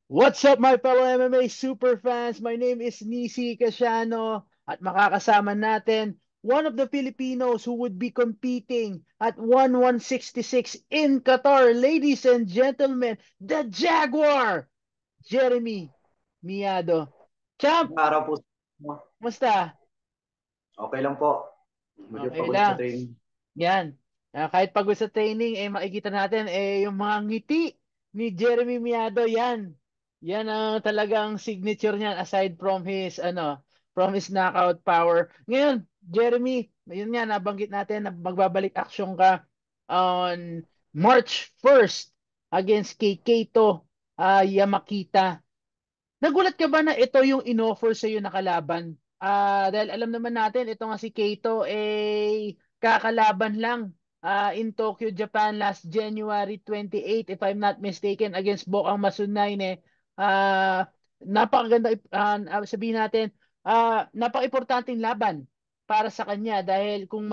What's up, my fellow MMA super fans? My name is Nisi Casiano at makakasama natin one of the Filipinos who would be competing at 1166 in Qatar. Ladies and gentlemen, the Jaguar, Jeremy Miado. Champ, Ngayong araw po, musta? okay lang po. Medyo Okay pagod sa lang. training. Yan. Kahit pagod sa training, makikita natin yung mga ngiti ni Jeremy Miado. Yan. Yan ang talagang signature niyan aside from his knockout power. Ngayon, Jeremy, yun nga, nabanggit natin na magbabalik aksyon ka on March 1st against kay Keito Yamakita. Nagulat ka ba na ito yung inoffer sa iyo na kalaban? Dahil alam naman natin, ito nga si Keito kakalaban lang in Tokyo, Japan last January 28, if I'm not mistaken, against Bokang Masunayne. Napakaganda, sabihin natin, napaka-importanting laban para sa kanya dahil kung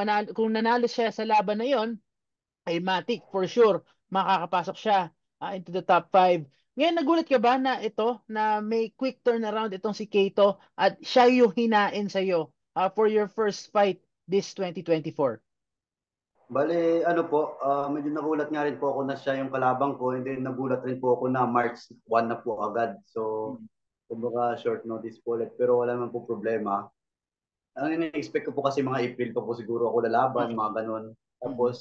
nanalo siya sa laban na yon, ay matik for sure makakapasok siya into the top 5. Ngayon, nagulat ka ba na ito, na may quick turnaround itong si Keito at siya yung hinain sa'yo for your first fight this 2024? Bale, ano po, medyo nagulat nga rin po ako na siya yung kalabang ko, and then nagulat rin po ako na March 1 na po agad. So, kumbaga short notice po ulit, pero wala naman po problema. Ang ina-expect ko po kasi mga April pa po siguro ako lalaban, Mm, mga ganun. mm, Tapos,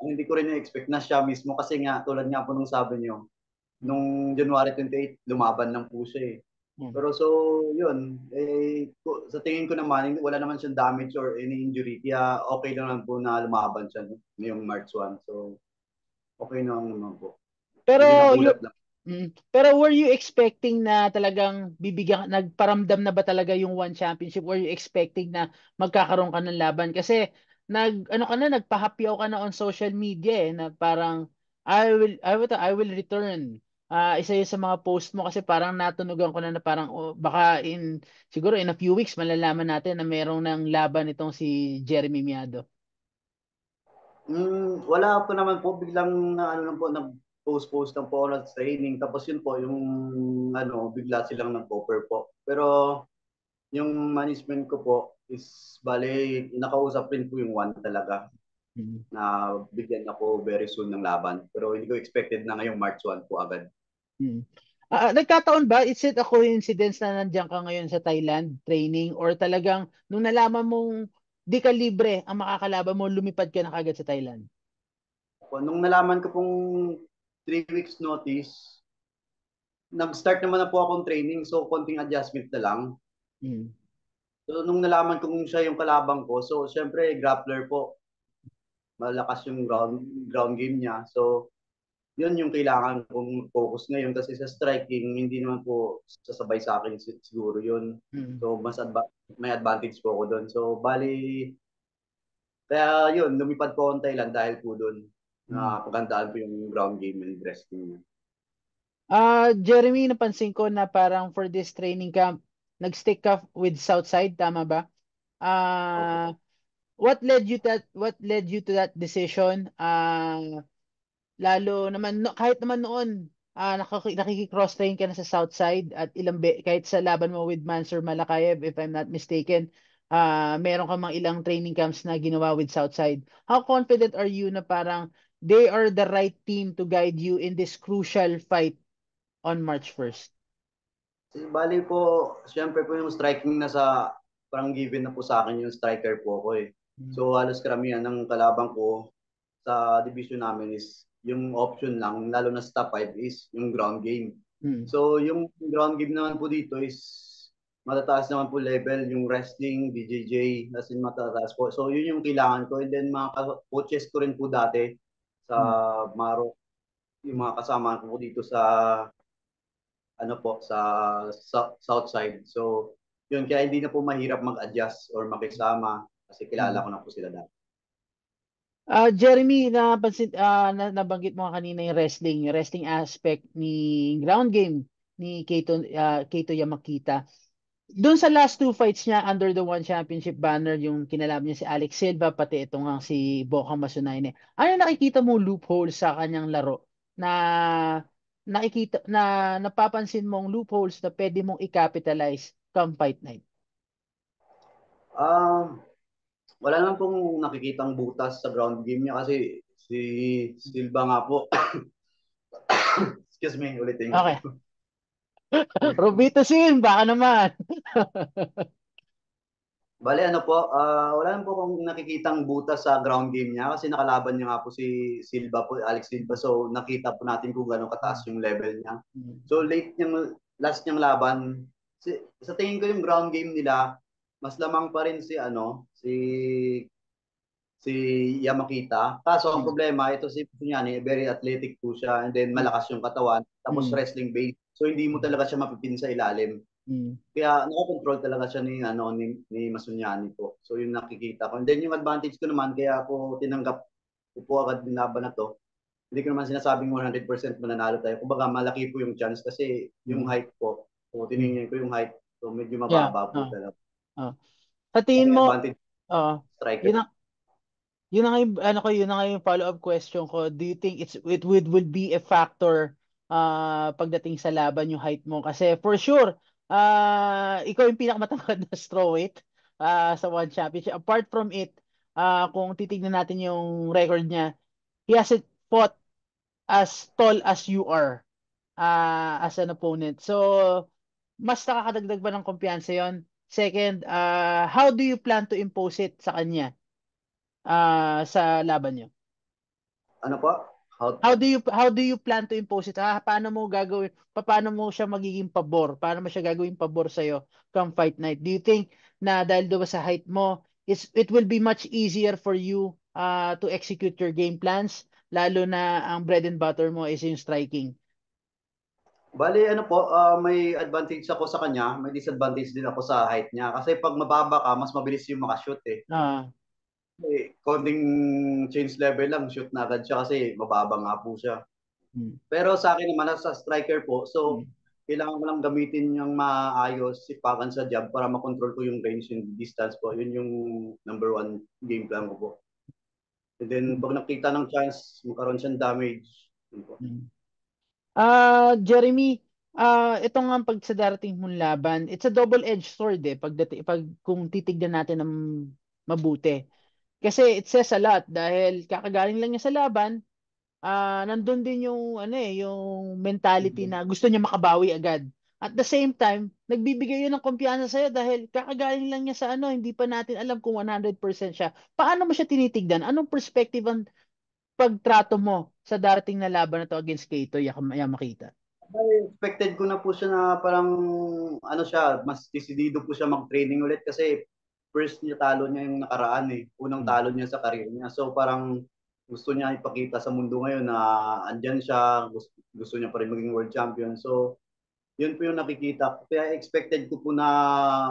ang hindi ko rin na-expect na siya mismo kasi nga, tulad nga po nung sabi niyo, nung January 28, lumaban lang po siya eh. mm. Pero so, yun, sa tingin ko naman, wala naman siyang damage or any injury. Kaya okay lang lang po na lumaban siya ngayong March 1. So, okay na lang naman po. Pero Medyo you nagulat lang. pero were you expecting na talagang nagparamdam na ba talaga yung one championship? Were you expecting na magkakaroon ka ng laban? Kasi nagpahapyaw ka na on social media na parang I will return. Isa yun sa mga post mo kasi parang natunugan ko na parang baka siguro in a few weeks malalaman natin na merong ng laban itong si Jeremy Miado. Wala po naman po, biglang na ano lang po, nag-post-post lang po ako ng training. Tapos yun po, yung ano, bigla silang nag-offer po. Pero yung management ko po is, bale, nakausap rin po yung one talaga Mm. na bigyan ako very soon ng laban. Pero hindi ko expected na ngayong March 1 po agad. Hmm. Nagkataon ba, is it a coincidence na nandiyan ka ngayon sa Thailand training or talagang nung nalaman mong di ka libre ang makakalaban mo, lumipad ka na kagad sa Thailand? Nung nalaman ko pong 3 weeks notice, nag-start naman na po akong training, so konting adjustment na lang. Hmm. So nung nalaman ko kung siya yung kalabang ko, so syempre grappler po, malakas yung ground game niya. So yun yung kailangan kong focus ngayon kasi sa striking, hindi naman po sasabay sa akin siguro yun. Hmm. So may advantage po ako doon. So bali, kaya yun, lumipad po akong Thailand dahil po doon Hmm. na pagandaan po yung ground game and wrestling niya. Jeremy, napansin ko na parang for this training camp, nag-stick ka with Southside, tama ba? Opo. Ah, what led you to that decision? Lalo naman, kahit naman noon, nakiki-cross train ka na sa Southside at kahit sa laban mo with Mansur Malakayev, if I'm not mistaken, meron ka mang ilang training camps na ginawa with Southside. How confident are you na parang they are the right team to guide you in this crucial fight on March 1st? Bali po, syempre po yung striking na parang given na po sa akin yung striker po ako eh. So halos karamihan ng kalabang ko sa division namin is yung option lang, lalo na sa top 5 is yung ground game. Mm. So yung ground game naman po dito is matataas naman po level, yung wrestling, BJJ, as in matataas po. So yun yung kailangan ko. And then mga coaches ko rin po dati sa Mm. Maro, yung mga kasama ko po dito sa ano po south side. So, yun kaya hindi na po mahirap mag-adjust or makisama kasi kilala Mm. ko na po sila dati. Jeremy, nabanggit mo kanina yung wrestling aspect ni ground game ni Keito Yamakita. Doon sa last two fights niya under the One Championship banner, yung kinalaban niya si Alex Silva, pati ito nga si Bokang Masunaine. Ano nakikita mo loophole sa kanyang laro na napapansin mong loopholes na pwede mong i-capitalize come fight night? Um, Wala naman pong nakikitang butas sa ground game niya kasi si Silva nga po, excuse me, ulitin ko po. Okay. Robito Sim, baka naman. Bale, ano po, wala naman po akong nakikitang butas sa ground game niya kasi nakalaban niya nga po si Silva po, Alex Silva. So, nakita po natin kung gano'ng kataas yung level niya. So, last niyang laban, sa tingin ko yung ground game nila, mas lamang pa rin si Yamakita. Kaso ang problema, ito si Punyani, very athletic po siya and then malakas yung katawan, tapos Mm. wrestling base. So hindi mo talaga siya mapipin sa ilalim. Mm. Kaya nakakontrol talaga siya ni Masunyani po. So yun nakikita ko. And then yung advantage ko naman, kaya ako tinanggap ko po agad yung laban na to. Hindi ko naman sinasabing 100% mananalo tayo. Kumbaga malaki po yung chance kasi yung Mm. height po. So Mm. tinignan ko yung height. So medyo Yeah. mababa po talaga. Ah. Sa Kasi tingin mo, advantage striker. yun ang ano ko, yun na nga yung follow-up question ko. Do you think it would be a factor pagdating sa laban yung height mo? Kasi for sure, ikaw yung pinakamatangkad na strawweight sa One Championship. Apart from it, kung titignan natin yung record niya, he hasn't fought as tall as you are as an opponent. So, mas nakakadagdag ba ng kumpiyansa yon? Second, how do you plan to impose it sa kanya sa laban niyo? Ano po? How, How do you plan to impose it? Paano mo gagawin? Paano mo siya magiging pabor? Paano mo siya gagawin pabor sa iyo come fight night? Do you think na dahil doon sa height mo, it will be much easier for you to execute your game plans lalo na ang bread and butter mo is yung striking? Bali, ano po, may advantage ako sa kanya, may disadvantage din ako sa height niya. Kasi pag mababa ka, mas mabilis yung makashoot eh. Ah, Konting change level lang, shoot na agad siya kasi mababa nga po siya. mm, Pero sa akin naman, sa striker po, so mm, kailangan ko lang gamitin yung maayos, sipakan sa jab para makontrol ko yung range, yung distance po. Yun yung number one game plan ko po. And then, mm, pag nakita ng chance, magkaroon siyang damage. Yun po. mm. Jeremy, ito nga pag sa darating mong laban, it's a double-edged sword pag kung titignan natin ng mabuti. Kasi it says a lot dahil kakagaling lang niya sa laban, nandun din yung ano yung mentality na gusto niya makabawi agad. At the same time, nagbibigay yun ng kumpiyansa sa'yo dahil kakagaling lang niya sa hindi pa natin alam kung 100% siya. Paano mo siya tinitignan? Anong perspective ang pagtrato mo sa darating na laban na to against Keito Yamakita? Expected ko na po siya na parang ano siya, mas desidido po siya mag-training ulit kasi first niya talo niya yung nakaraan eh. Unang Mm. talo niya sa career niya. So parang gusto niya ipakita sa mundo ngayon na andyan siya, gusto niya pa rin maging world champion. So yun po yung nakikita. Kaya expected ko po na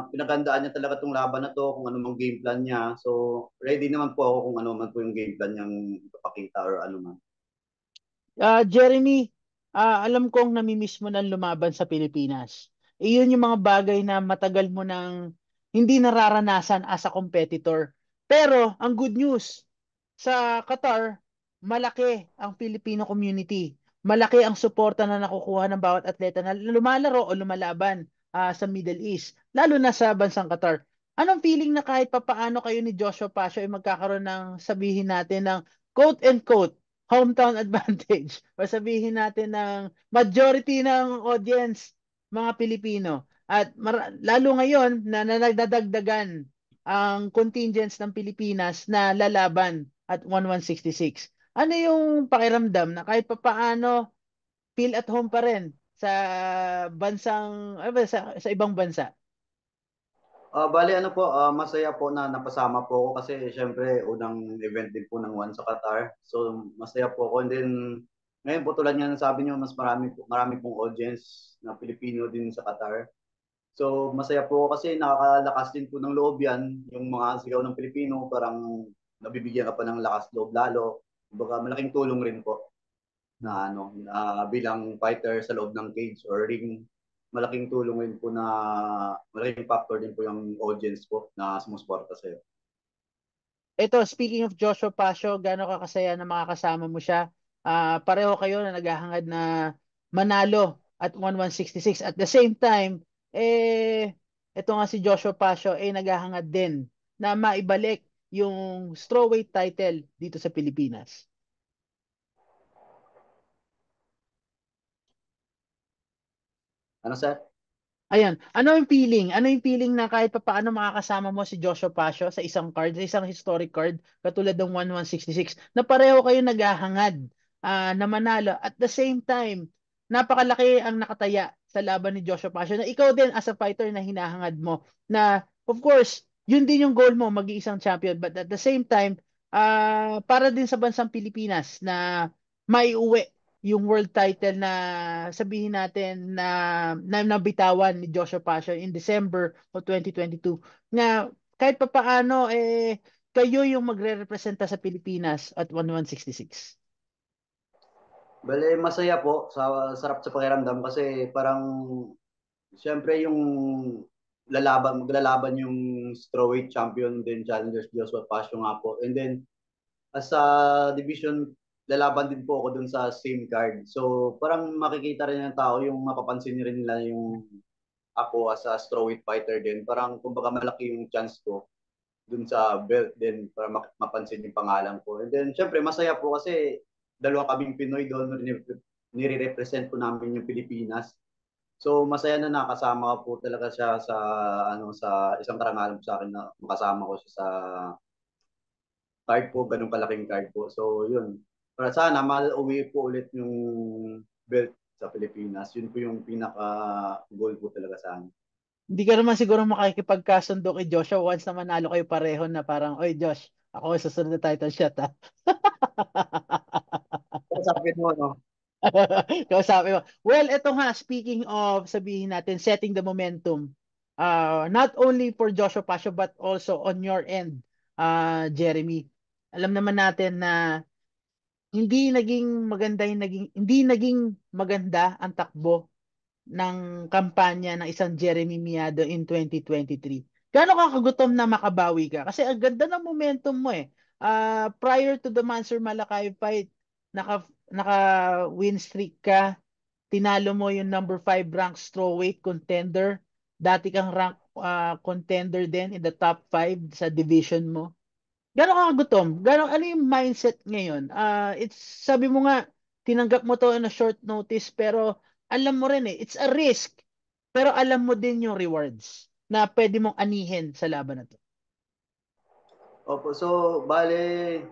pinagandaan niya talaga tong laban na to, kung ano mang game plan niya. So ready naman po ako kung ano man po yung game plan niyang ipapakita or ano man. Jeremy, alam kong namimiss mo ng lumaban sa Pilipinas. Iyon yung mga bagay na matagal mo nang hindi nararanasan as a competitor. Pero ang good news, sa Qatar, malaki ang Filipino community. Malaki ang suporta na nakukuha ng bawat atleta na lumalaro o lumalaban sa Middle East, lalo na sa bansang Qatar. Anong feeling na kahit papaano kayo ni Joshua Pasio ay magkakaroon ng sabihin natin ng quote and quote hometown advantage o sabihin natin ng majority ng audience mga Pilipino at lalo ngayon na nagdadagdagan ang contingents ng Pilipinas na lalaban at 1166. Ano yung pakiramdam na kahit papaano feel at home pa rin sa sa ibang bansa? Bali ano po, masaya po na napasama po ako kasi syempre unang event din po ng One sa Qatar. So masaya po ako and then ngayon po tulad nga ng sabi niyo mas marami pong audience na Pilipino din sa Qatar. So masaya po ako kasi nakakalakas din po ng loob yan, yung mga sigaw ng Pilipino parang nabibigyan ka pa ng lakas loob lalo. Kumbaga malaking tulong rin po na bilang fighter sa loob ng cage or ring, malaking tulong rin po na malaking factor din po yung audience po na sumusuporta sa iyo. Ito, speaking of Joshua Pasio, gaano ka kasaya na makakasama mo siya? Pareho kayo na naghahangad na manalo at 1166. At the same time, ito nga si Joshua Pasio naghahangad din na maibalik yung strawweight title dito sa Pilipinas. Ano sir? Ayan, ano yung feeling? Ano yung feeling na kahit pa paano makakasama mo si Joshua Pasio sa isang card, sa isang historic card katulad ng 1166 na pareho kayo naghahangad na manalo. At the same time, napakalaki ang nakataya sa laban ni Joshua Pasio na ikaw din as a fighter na hinahangad mo na of course, yun din yung goal mo, mag-iisang champion. But at the same time, para din sa bansang Pilipinas na maiuwi yung world title na sabihin natin na nabitawan ni Joshua Pasha in December of 2022 nga kahit papaano kayo yung magre-representa sa Pilipinas at 1166. Bale, masaya po. Sarap sa pakiramdam kasi parang siyempre yung maglalaban yung strawweight champion din challengers Joshua Pasio nga po. And then as a division, lalaban din po ako dun sa same card. So parang makikita rin ng tao yung mapapansin rin nila yung ako as a strawweight fighter din. Parang kumbaga malaki yung chance ko dun sa belt din para mapansin yung pangalan ko. And then syempre masaya po kasi dalawa kaming Pinoy doon, nire-represent po namin yung Pilipinas. So masaya na nakasama po talaga siya sa sa isang karangalan sa akin na makasama ko siya sa card po, ganun kalaking card po. So yun. Para sana mauwi po ulit yung belt sa Pilipinas. Yun po yung pinaka goal po talaga sa akin. Hindi ka naman siguro makikipagkasundo kay Joshua once na manalo kayo pareho na parang, oy Josh, ako ang susunod na title shot ha. Sabi mo, no? Kausapin mo. Well, ito nga, speaking of, sabihin natin, setting the momentum, not only for Joshua Pasio, but also on your end, Jeremy. Alam naman natin na hindi naging maganda ang takbo ng kampanya ng isang Jeremy Miado in 2023. Gaano ka kagutom na makabawi ka? Kasi ang ganda ng momentum mo eh. Prior to the Mansur Malakay fight, naka win streak ka, tinalo mo yung number 5 ranked strawweight contender. Dati kang rank contender din in the top 5 sa division mo. Gano'n ka kagutom? Ano yung mindset ngayon? Sabi mo nga, tinanggap mo to on a short notice, pero alam mo rin it's a risk. Pero alam mo din yung rewards na pwede mong anihin sa laban na to. Opo, so bale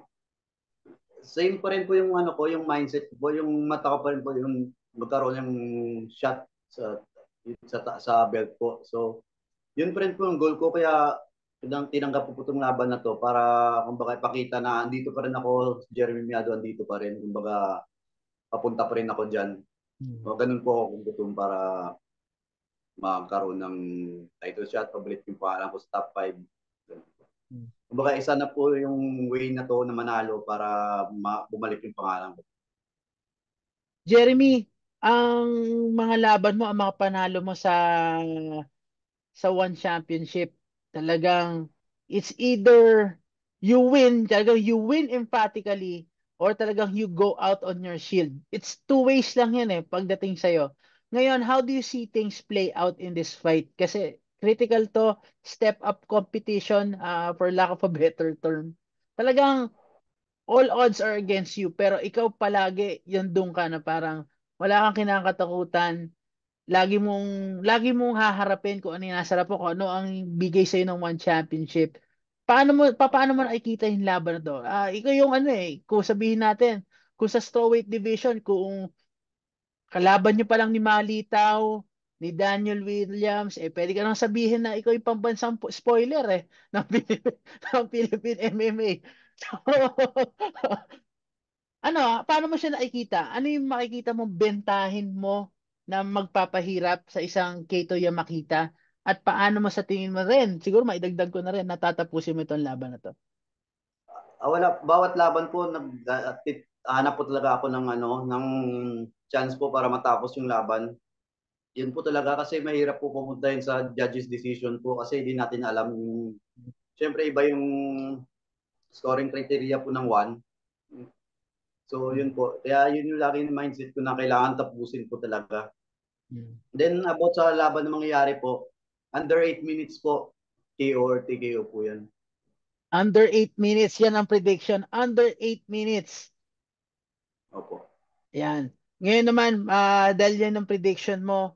same pa rin po yung ano ko, yung mindset ko, yung mata ko pa rin po yung magkaroon ng shot sa belt ko. So, yun pa rin po yung goal ko kaya tinanggap ko po itong laban na to para kumbaga ipakita na andito pa rin ako, Jeremy Miado andito pa rin, kumbaga papunta pa rin ako diyan. So, ganun po ako kung gutom para magkaroon ng title shot, pabalik yung pangalan ko sa top 5. Kumbaga isa na po yung way na to na manalo para bumalik yung pangalan ko. Jeremy, ang mga laban mo, ang mga panalo mo sa one championship, talagang it's either you win emphatically or talagang you go out on your shield. It's two ways lang yan pagdating sa'yo. Ngayon, how do you see things play out in this fight? Kasi critical to, step up competition, for lack of a better term. Talagang all odds are against you, pero ikaw palagi yung doon ka na parang wala kang kinakatakutan, lagi mong haharapin kung ano yung nasa harap mo, kung ano ang bigay sa'yo ng one championship. Paano mo nakikita yung laban na to? Ikaw yung kung sabihin natin, kung sa strawweight division, kung kalaban nyo pa lang ni Malitaw, ni Daniel Williams, pwede ka nang sabihin na ikaw yung pambansang spoiler ng ng Philippine MMA. So, paano mo siya nakikita? Ano yung makikita mong bentahin mo na magpapahirap sa isang Keito Yamakita? At paano mo sa tingin mo rin, siguro maidagdag ko na rin, natatapusin mo itong laban na to. Bawat laban po hanap po talaga ako ng chance po para matapos yung laban. Yun po talaga kasi mahirap po pumunta yun sa judge's decision po kasi hindi natin alam yung syempre iba yung scoring criteria po ng one. So yun po. Kaya yun yung lagi yung mindset ko na kailangan tapusin ko talaga. Mm. Then about sa laban na mangyayari po, under 8 minutes po, KO or TKO po yan. Under 8 minutes, yan ang prediction. Under 8 minutes. Opo. Yan. Ngayon naman, dahil yan ang prediction mo,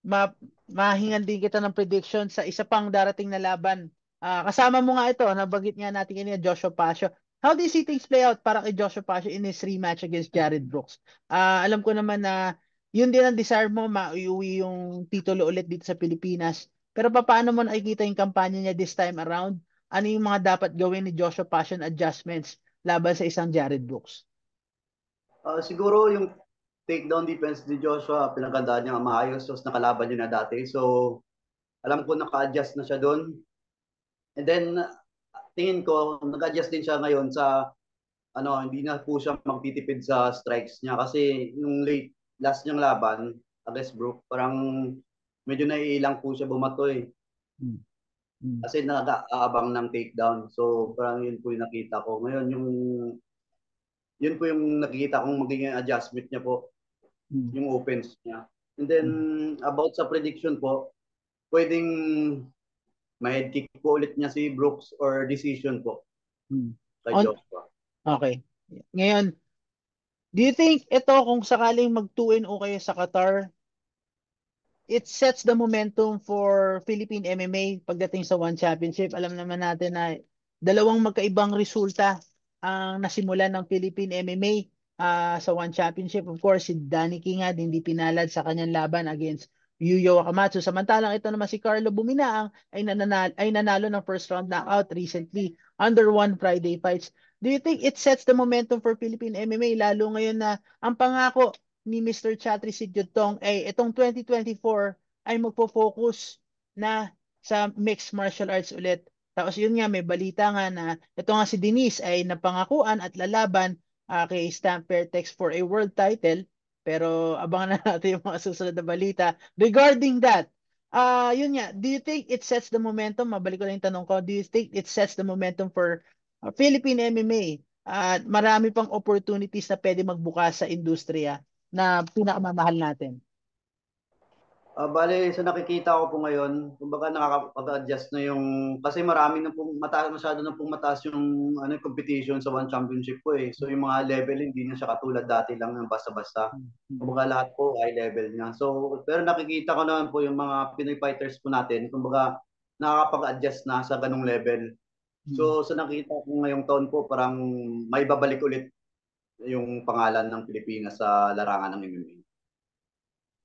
ma mahingan din kita ng prediction sa isa pang darating na laban. Kasama mo nga ito, nabanggit nga natin kanina, Joshua Pasio. How do you see things play out para kay Joshua Pasio in his rematch against Jared Brooks? Alam ko naman na yun din ang desire mo, maiuwi yung titulo ulit dito sa Pilipinas. Pero paano mo nakikita yung kampanya niya this time around? Ano yung mga dapat gawin ni Joshua Pasio adjustments laban sa isang Jared Brooks? Siguro yung takedown defense ni Joshua, pinagandaan niya maayos. So, nakalaban niya na dati. So, alam ko naka-adjust na siya doon. And then, tingin ko, nag-adjust din siya ngayon sa, hindi na po siya magtitipid sa strikes niya. Kasi yung last niyang laban, against Brook, parang medyo naiilang po siya bumato eh. Hmm. Hmm. Kasi nag-aabang ng takedown. So, parang yun po yung nakita ko. Ngayon, yun po yung nakikita kong magiging adjustment niya po, yung offense niya. And then, about sa prediction po, pwedeng may head kick po ulit niya si Brooks or decision po kay On, Joshua. okay. Ngayon, do you think ito kung sakaling mag 2-0 kayo sa Qatar, it sets the momentum for Philippine MMA pagdating sa One Championship? Alam naman natin na dalawang magkaibang resulta ang nasimulan ng Philippine MMA sa One Championship. Of course, si Danny King hindi pinalad sa kanyang laban against Yuya Wakamatsu. Samantalang ito naman si Carlo Buminaang ay nanalo ng first round knockout recently under One Friday Fights. Do you think it sets the momentum for Philippine MMA lalo ngayon na ang pangako ni Mr. Chatri Sityodtong ay itong 2024 ay magpo-focus na sa mixed martial arts ulit. Tapos yun nga, may balita nga na ito nga si Denise ay napangakuan at lalaban kay Stamp Fairtex for a world title. Pero abangan na natin yung mga susunod na balita. Regarding that, yun nga, do you think it sets the momentum? Mabalik ko lang yung tanong ko. Do you think it sets the momentum for Philippine MMA? At marami pang opportunities na pwede magbukas sa industriya na pinakamamahal natin. Bale, sa nakikita ko po ngayon, kumbaga nakakapag-adjust na yung, kasi marami na pong mataas, masyado na pong mataas yung competition sa One Championship po eh. So yung mga level, hindi na siya katulad dati lang ng basta-basta. Kumbaga lahat po high level niya. So, pero nakikita ko naman po yung mga Pinoy fighters po natin, kumbaga nakakapag-adjust na sa ganung level. So, sa nakita ko ngayong taon po, parang may babalik ulit yung pangalan ng Pilipinas sa larangan ng MMA.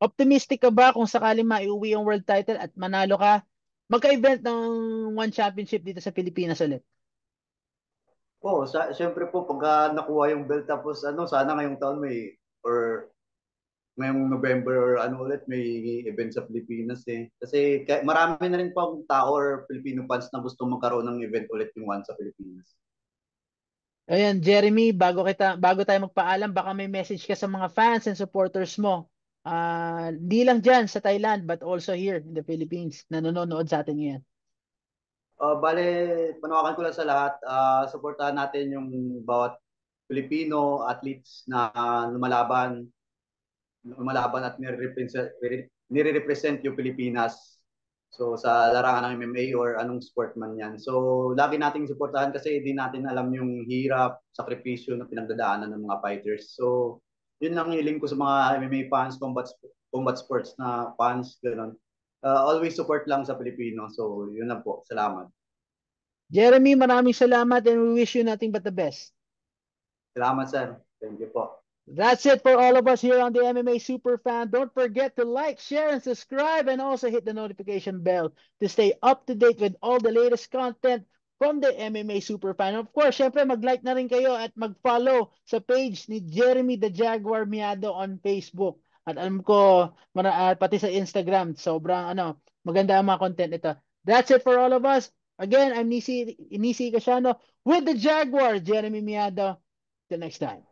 Optimistic ka ba kung sakaling maiuwi yung world title at manalo ka? Magka-event ng One Championship dito sa Pilipinas ulit. Siyempre po, pagka nakuha yung belt tapos sana ngayong taon or ngayong November or ulit, may event sa Pilipinas eh. Kasi marami na rin po tao or Filipino fans na gusto magkaroon ng event ulit yung one sa Pilipinas. Ayan, Jeremy, bago tayo magpaalam, baka may message ka sa mga fans and supporters mo. Di lang dyan sa Thailand, but also here in the Philippines, na nanonood sa atin ngayon. Bale, panawakan ko lang sa lahat, supportahan natin yung bawat Filipino athletes na lumalaban at nire-represent yung Pilipinas. So sa larangan ng MMA or anong sport man yan. So lagi nating suportahan kasi di natin alam yung hirap, sakripisyo na pinagdadaanan ng mga fighters. So yun lang hiling ko sa mga MMA fans, combat sports na fans, gano'n. Always support lang sa Pilipino. So yun lang po. Salamat. Jeremy, maraming salamat and we wish you nothing but the best. Salamat, sir. Thank you po. That's it for all of us here on the MMA Superfan. Don't forget to like, share, and subscribe, and also hit the notification bell to stay up to date with all the latest content from the MMA Superfan. Of course, syempre mag-like na rin kayo at mag-follow sa page ni Jeremy the Jaguar Miado on Facebook. At alam ko, pati sa Instagram, sobrang maganda ang mga content ito. That's it for all of us. Again, I'm Nisi Casiano with the Jaguar, Jeremy Miado. Till next time.